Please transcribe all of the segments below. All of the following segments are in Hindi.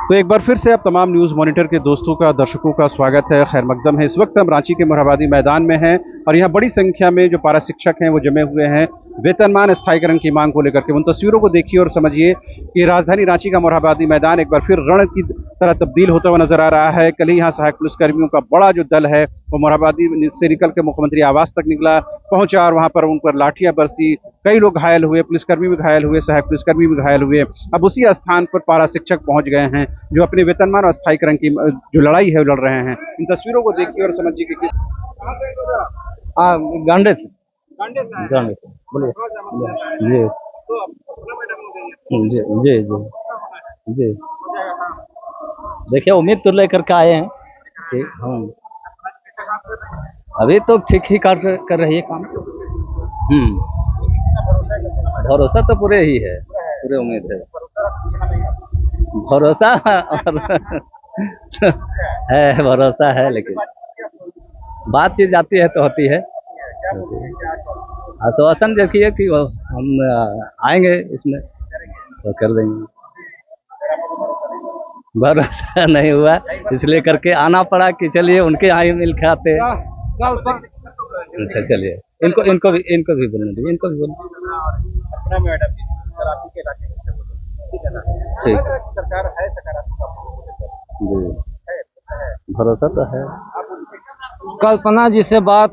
तो एक बार फिर से आप तमाम न्यूज़ मॉनिटर के दोस्तों का दर्शकों का स्वागत है, खैर मकदम है। इस वक्त हम रांची के मोरहाबादी मैदान में हैं और यहाँ बड़ी संख्या में जो पारा शिक्षक हैं वो जमे हुए हैं वेतनमान स्थायीकरण की मांग को लेकर के। उन तस्वीरों को देखिए और समझिए कि राजधानी रांची का मोरहाबादी मैदान एक बार फिर रण की तरह तब्दील होता हुआ नजर आ रहा है। कल ही यहाँ सहायक पुलिसकर्मियों का बड़ा जो दल है वो मोरहाबादी से निकल के मुख्यमंत्री आवास तक निकला, पहुंचा और वहां पर उन पर लाठियां बरसी। कई लोग घायल हुए, पुलिसकर्मी भी घायल हुए, सहायक पुलिसकर्मी भी घायल हुए। अब उसी स्थान पर पारा शिक्षक पहुंच गए हैं जो अपने वेतनमान और स्थायीकरण की जो लड़ाई है वो लड़ रहे हैं। इन तस्वीरों को देखिए और समझिए कि किस। हाँ, गांडे से। गांडे से आए हैं। गांडे से बोलिए। जी तो अपना मैडम हो गई है। जी जी जी जी। देखिए, उम्मीद तो लेकर के आए हैं कि हम अभी तो ठीक ही कर रही है काम। भरोसा तो पूरे ही है, पूरे उम्मीद है, भरोसा और है, भरोसा है, लेकिन बातचीत जाती है तो होती है। आश्वासन देखिए कि हम आएंगे इसमें तो कर देंगे। भरोसा नहीं हुआ इसलिए करके आना पड़ा कि चलिए उनके यहाँ ही मिल के आते हैं। अच्छा, चलिए इनको भी बोलने दीजिए, इनको भी बोलने। अपना मैडम सर आप ही के इलाके में से बोलो, ठीक है ना? ठीक है सरकार है सकारात्मक आपको बोले तो जी, भरोसा तो है। कल्पना जी से बात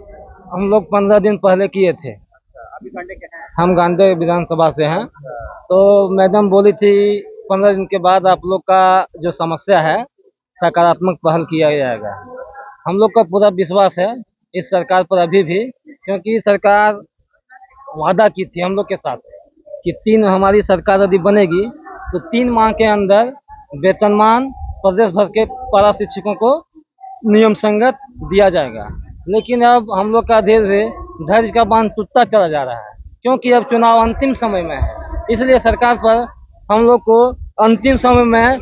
हम लोग 15 दिन पहले किए थे। अभी गांडे के हैं। हम गांधी विधानसभा से हैं। तो मैडम बोली थी 15 दिन के बाद आप लोग का जो समस्या है सकारात्मक पहल किया जाएगा। हम लोग का पूरा विश्वास है इस सरकार पर अभी भी, क्योंकि सरकार वादा की थी हम लोग के साथ कि हमारी सरकार यदि बनेगी तो 3 माह के अंदर वेतनमान प्रदेश भर के पारा शिक्षकों को नियम संगत दिया जाएगा। लेकिन अब हम लोग का धीरे धीरे धैर्य का बांध टूटता चला जा रहा है, क्योंकि अब चुनाव अंतिम समय में है। इसलिए सरकार पर हम लोग को अंतिम समय में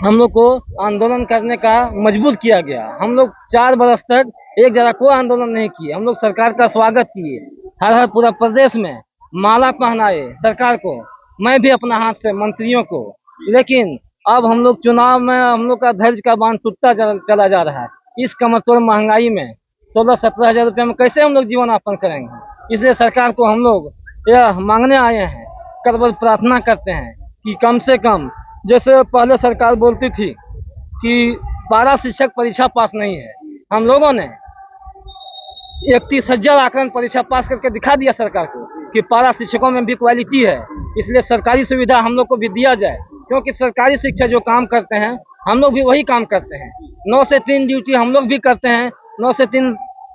हम लोग को आंदोलन करने का मजबूर किया गया। हम लोग 4 बरस तक एक जगह कोई आंदोलन नहीं किए। हम लोग सरकार का स्वागत किए, हर पूरा प्रदेश में माला पहनाए सरकार को, मैं भी अपना हाथ से मंत्रियों को। लेकिन अब हम लोग चुनाव में हम लोग का धैर्य का बांध टूटता चला जा रहा है। इस कमरतोड़ महंगाई में 16-17 हज़ार रुपये में कैसे हम लोग जीवन यापन करेंगे? इसलिए सरकार को हम लोग यह मांगने आए हैं, करबल प्रार्थना करते हैं कि कम से कम, जैसे पहले सरकार बोलती थी कि पारा शिक्षक परीक्षा पास नहीं है, हम लोगों ने 31,000 आकलन परीक्षा पास करके दिखा दिया सरकार को कि पारा शिक्षकों में भी क्वालिटी है। इसलिए सरकारी सुविधा हम लोग को भी दिया जाए, क्योंकि सरकारी शिक्षक जो काम करते हैं हम लोग भी वही काम करते हैं। 9 से 3 ड्यूटी हम लोग भी करते हैं, 9 से 3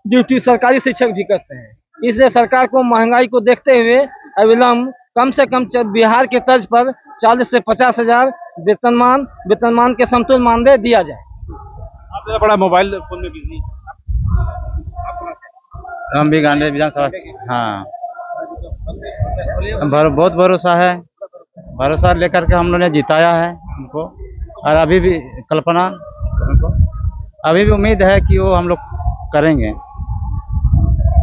ड्यूटी सरकारी शिक्षक भी करते हैं। इसलिए सरकार को महंगाई को देखते हुए अविलंब कम से कम बिहार के तर्ज पर 40 से 50 हज़ार वेतनमान के समतुल्य मानदेय दिया जाए। आप ज़रा बड़ा मोबाइल फोन में बिजी। हम भी गांधी विधानसभा। हाँ, बहुत भरोसा है, भरोसा लेकर के हम लोगों ने जिताया है उनको। और अभी भी कल्पना उनको अभी भी उम्मीद है कि वो हम लोग करेंगे,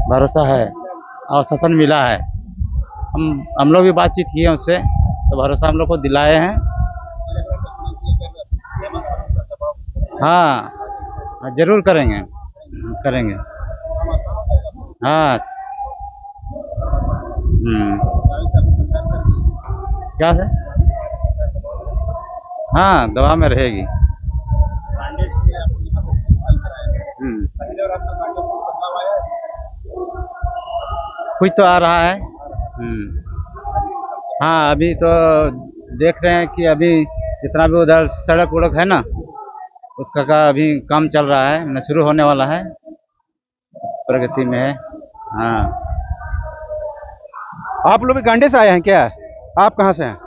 भरोसा है और शासन मिला है। हम लोग भी बातचीत किए उससे, तो भरोसा हम लोग को दिलाए हैं। हाँ, जरूर करेंगे करेंगे। हाँ, क्या है? हाँ, दवा में रहेगी। कुछ तो आ रहा है। हाँ, अभी तो देख रहे हैं कि अभी जितना भी उधर सड़क उड़क है ना, उसका का अभी काम चल रहा है, न शुरू होने वाला है, प्रगति में है। हाँ, आप लोग भी गांडे से आए हैं क्या? आप कहाँ से हैं?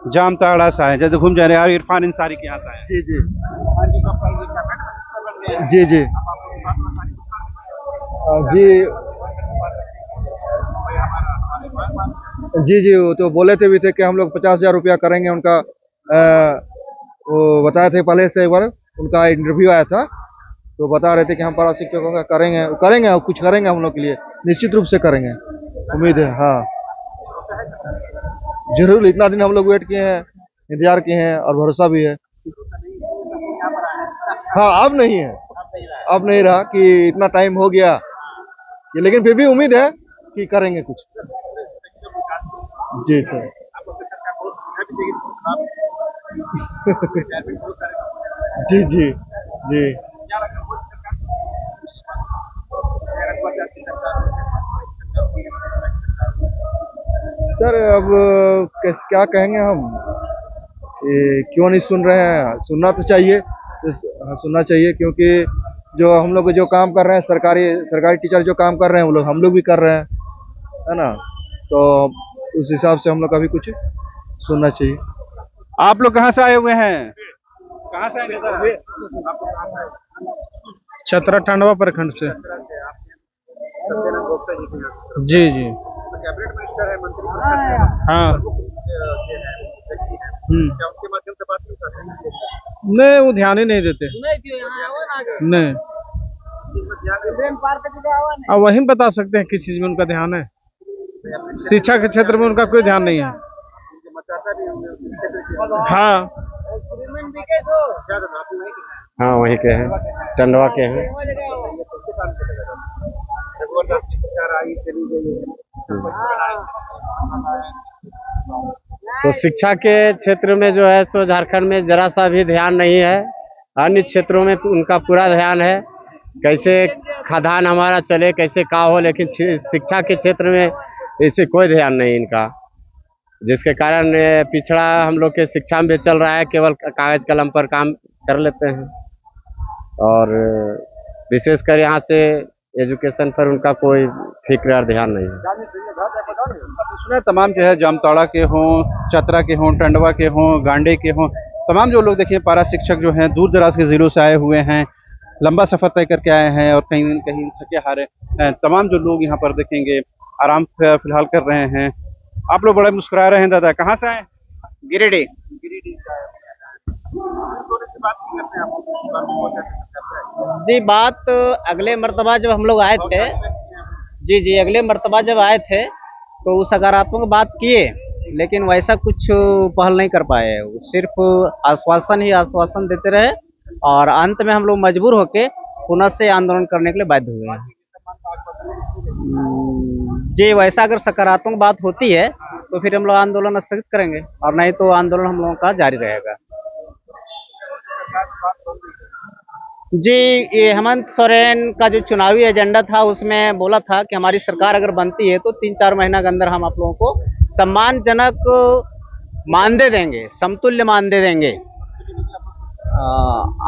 जामताड़ा से आए, जैसे घूम जा रहे हैं। इरफान इंसारी के यहाँ से आए हैं। जी जी जी जी जी जी जी। वो तो बोले थे भी थे कि हम लोग 50,000 रुपया करेंगे उनका। वो बताए थे पहले से, एक बार उनका इंटरव्यू आया था तो बता रहे थे कि हम पारा शिक्षकों का करेंगे और कुछ करेंगे हम लोग के लिए, निश्चित रूप से करेंगे, उम्मीद है। हाँ, जरूर। इतना दिन हम लोग वेट किए हैं, इंतजार किए हैं और भरोसा भी है। हाँ अब नहीं है, अब नहीं रहा कि इतना टाइम हो गया कि, लेकिन फिर भी उम्मीद है कि करेंगे कुछ। जी सर। जी जी जी। सर अब क्या कहेंगे हम कि क्यों नहीं सुन रहे हैं, सुनना तो चाहिए। हाँ, सुनना चाहिए क्योंकि जो हम लोग जो काम कर रहे हैं, सरकारी सरकारी टीचर जो काम कर रहे हैं वो लोग हम लोग भी कर रहे हैं, है ना। तो उस हिसाब से हम लोग का भी कुछ सुनना चाहिए। आप लोग कहाँ से आए हुए हैं? कहाँ से आएंगे सर? छतरा टंडवा प्रखंड से। जी जी। कैबिनेट मिनिस्टर है, मंत्री परिषद है, हाँ। उनके माध्यम से बात नहीं कर रहे हैं। नहीं, वो ध्यान ही नहीं देते। नहीं, अब वही बता सकते हैं किस चीज में उनका ध्यान है। शिक्षा के क्षेत्र में उनका कोई ध्यान नहीं है। हाँ हाँ वहीं के हैं, टंडवा के हैं। तो शिक्षा के क्षेत्र में जो है सो झारखंड में जरा सा भी ध्यान नहीं है। अन्य क्षेत्रों में उनका पूरा ध्यान है, कैसे खदान हमारा चले, कैसे का हो, लेकिन शिक्षा के क्षेत्र में इसे कोई ध्यान नहीं इनका, जिसके कारण पिछड़ा हम लोग के शिक्षा में भी चल रहा है। केवल कागज कलम पर काम कर लेते हैं और विशेषकर यहाँ से एजुकेशन पर उनका कोई फिक्र और ध्यान नहीं है। सुना तमाम जो है जामताड़ा के हों, चतरा के हों, टंडवा के हों, गांडे के हों, तमाम जो लोग देखिए पारा शिक्षक जो हैं दूर दराज के ज़िलों से आए हुए हैं, लंबा सफ़र तय करके आए हैं और कहीं न कहीं थके हारे हैं। तमाम जो लोग यहाँ पर देखेंगे आराम फिलहाल कर रहे हैं। आप लोग बड़े मुस्कुरा रहे हैं दादा, कहाँ से आए? गिरिडीह। जी, बात अगले मर्तबा जब हम लोग आए थे, जी अगले मर्तबा जब आए थे तो सकारात्मक बात किए, लेकिन वैसा कुछ पहल नहीं कर पाए। सिर्फ आश्वासन ही आश्वासन देते रहे और अंत में हम लोग मजबूर होके पुनः से आंदोलन करने के लिए बाध्य हुए हैं। जी, वैसा अगर सकारात्मक बात होती है तो फिर हम लोग आंदोलन स्थगित करेंगे और नहीं तो आंदोलन हम लोगों का जारी रहेगा। जी, ये हेमंत सोरेन का जो चुनावी एजेंडा था उसमें बोला था कि हमारी सरकार अगर बनती है तो 3-4 महीना के अंदर हम आप लोगों को सम्मानजनक मानदेय देंगे, समतुल्य मानदेय देंगे।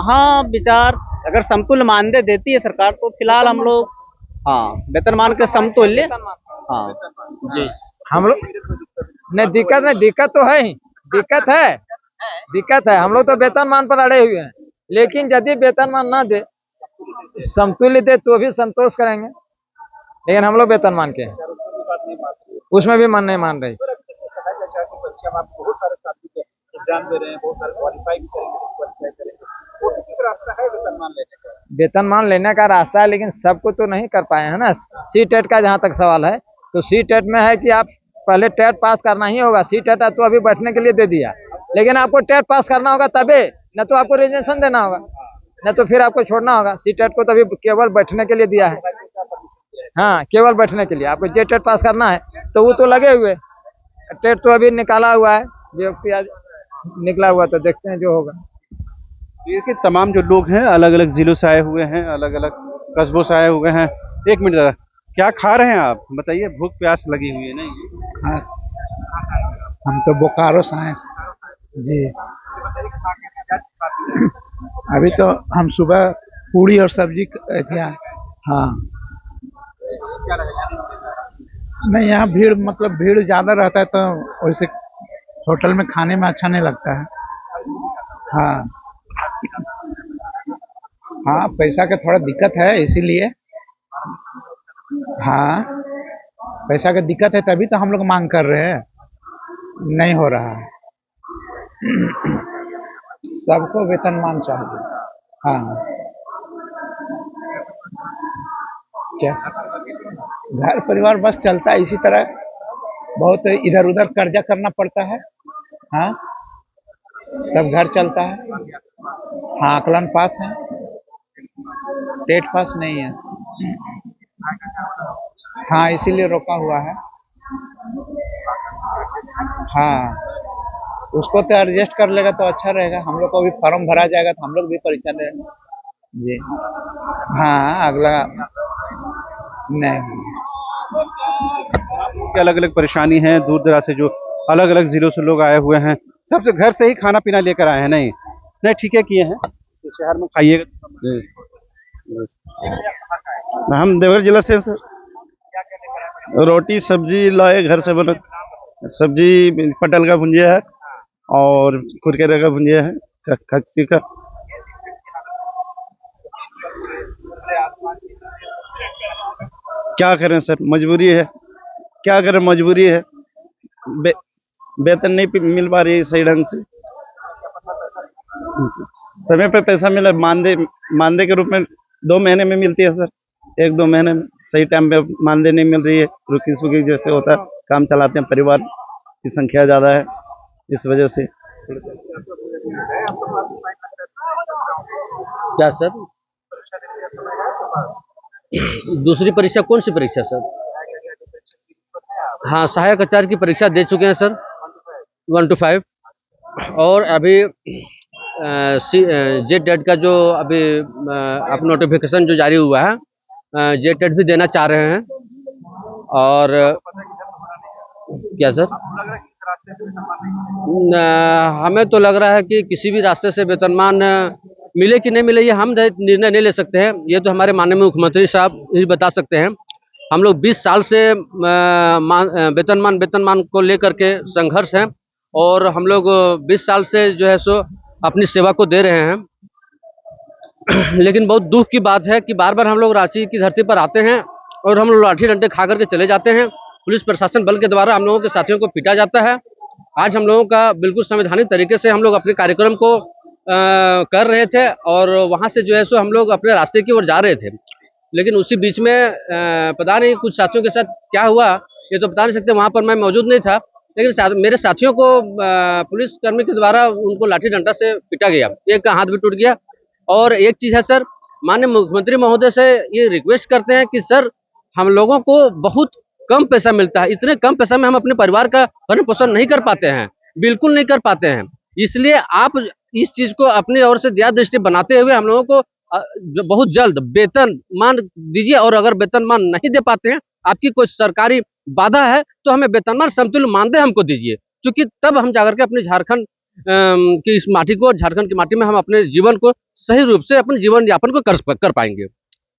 हाँ, विचार अगर समतुल्य मानदेय देती है सरकार तो फिलहाल हम लोग वेतनमान के समतुल्य। हाँ जी, हम लोग नहीं, दिक्कत तो है ही, दिक्कत है। हम लोग तो वेतनमान पर अड़े हुए हैं, लेकिन यदि वेतनमान ना दे, समतुल्य दे तो भी संतोष करेंगे, लेकिन हम लोग वेतनमान के हैं, उसमें भी मन नहीं मान रही। वेतनमान लेने का रास्ता है, लेकिन सबको तो नहीं कर पाए हैं ना। सी टेट का जहाँ तक सवाल है तो सी टेट में है कि आप पहले टेट पास करना ही होगा। सी टेट तो अभी बैठने के लिए दे दिया, लेकिन आपको टेट पास करना होगा तभी, न तो आपको रिजर्वेशन देना होगा, न तो फिर आपको छोड़ना होगा। सी टेट को तो अभी केवल बैठने के लिए दिया है। हाँ, केवल बैठने के लिए। आपको जे टेट पास करना है तो वो तो लगे हुए, टेट तो अभी निकाला हुआ है, व्यक्ति आज निकला हुआ, तो देखते हैं जो होगा। देखिए तमाम जो लोग हैं अलग अलग जिलों से आए हुए हैं, अलग अलग कस्बों से आए हुए हैं। एक मिनट दादा, क्या खा रहे हैं आप बताइए? भूख प्यास लगी हुई है नहीं? हाँ, हम तो बोकारो से आए जी। अभी तो हम सुबह पूड़ी और सब्जी किया। हाँ, नहीं यहाँ भीड़, मतलब भीड़ ज़्यादा रहता है तो वैसे होटल में खाने में अच्छा नहीं लगता है। हाँ हाँ, पैसा का थोड़ा दिक्कत है इसीलिए। हाँ, पैसा का दिक्कत है तभी तो हम लोग मांग कर रहे हैं, नहीं हो रहा है। सबको वेतनमान चाहिए। हाँ, क्या घर परिवार बस चलता है इसी तरह, बहुत इधर उधर कर्जा करना पड़ता है। हाँ, तब घर चलता है। हाँ, आकलन पास है। टेट पास नहीं है। हाँ, इसीलिए रोका हुआ है। हाँ, उसको तो एडजस्ट कर लेगा तो अच्छा रहेगा। हम लोग को भी फॉर्म भरा जाएगा तो हम लोग भी परीक्षा देंगे जी। हाँ, अगला नहीं। अलग अलग परेशानी है, दूर दराज से जो अलग अलग जिलों से लोग आए हुए हैं, सब घर से ही खाना पीना लेकर आए हैं। नहीं नहीं, ठीक है किए हैं, इस शहर में खाइएगा। हम देवघर जिला से हैं सर। रोटी सब्जी लाए घर से बना, सब्जी पटल का भुंजिया है और कुरकुरे का भुंजिया है, खस्सी का। क्या करें सर, मजबूरी है, क्या करें, मजबूरी है। वेतन नहीं मिल पा रही है सही ढंग से। समय पे पैसा मिला, मानदेय के रूप में 2 महीने में मिलती है सर, 1-2 महीने में। सही टाइम पे मानदेय नहीं मिल रही है, रुकी सुखी जैसे होता है। काम चलाते हैं, परिवार की संख्या ज़्यादा है, इस वजह से। क्या सर? दूसरी परीक्षा कौन सी परीक्षा सर? हाँ, सहायक आचार्य की परीक्षा दे चुके हैं सर, 1 to 5। और अभी जेटेट का जो अभी अब नोटिफिकेशन जो जारी हुआ है, जेटेट भी देना चाह रहे हैं। और क्या सर? हमें तो लग रहा है कि किसी भी रास्ते से वेतनमान मिले कि नहीं मिले, ये हम निर्णय नहीं ले सकते हैं। ये तो हमारे माननीय मुख्यमंत्री साहब ही बता सकते हैं। हम लोग 20 साल से वेतनमान को लेकर के संघर्ष हैं, और हम लोग 20 साल से जो है सो अपनी सेवा को दे रहे हैं। लेकिन बहुत दुख की बात है कि बार बार हम लोग रांची की धरती पर आते हैं और हम लोग लाठी डंडे खा करके चले जाते हैं। पुलिस प्रशासन बल के द्वारा हम लोगों के साथियों को पीटा जाता है। आज हम लोगों का बिल्कुल संवैधानिक तरीके से हम लोग अपने कार्यक्रम को कर रहे थे, और वहाँ से जो है सो हम लोग अपने रास्ते की ओर जा रहे थे। लेकिन उसी बीच में पता नहीं कुछ साथियों के साथ क्या हुआ, ये तो बता नहीं सकते, वहाँ पर मैं मौजूद नहीं था। लेकिन मेरे साथियों को पुलिस कर्मी के द्वारा उनको लाठी डंडा से पीटा गया, एक का हाथ भी टूट गया। और एक चीज़ है सर, माननीय मुख्यमंत्री महोदय से ये रिक्वेस्ट करते हैं कि सर, हम लोगों को बहुत कम पैसा मिलता है, इतने कम पैसा में हम अपने परिवार का भरण पोषण नहीं कर पाते हैं, बिल्कुल नहीं कर पाते हैं। इसलिए आप इस चीज़ को अपनी ओर से दया दृष्टि बनाते हुए हम लोगों को बहुत जल्द वेतनमान दीजिए। और अगर वेतनमान नहीं दे पाते हैं, आपकी कोई सरकारी बाधा है, तो हमें वेतनमान समतुल्य मानदेय हमको दीजिए, क्योंकि तब हम जाकर के अपने झारखंड की इस माटी को, झारखंड की माटी में हम अपने जीवन को सही रूप से अपने जीवन यापन को कर पाएंगे।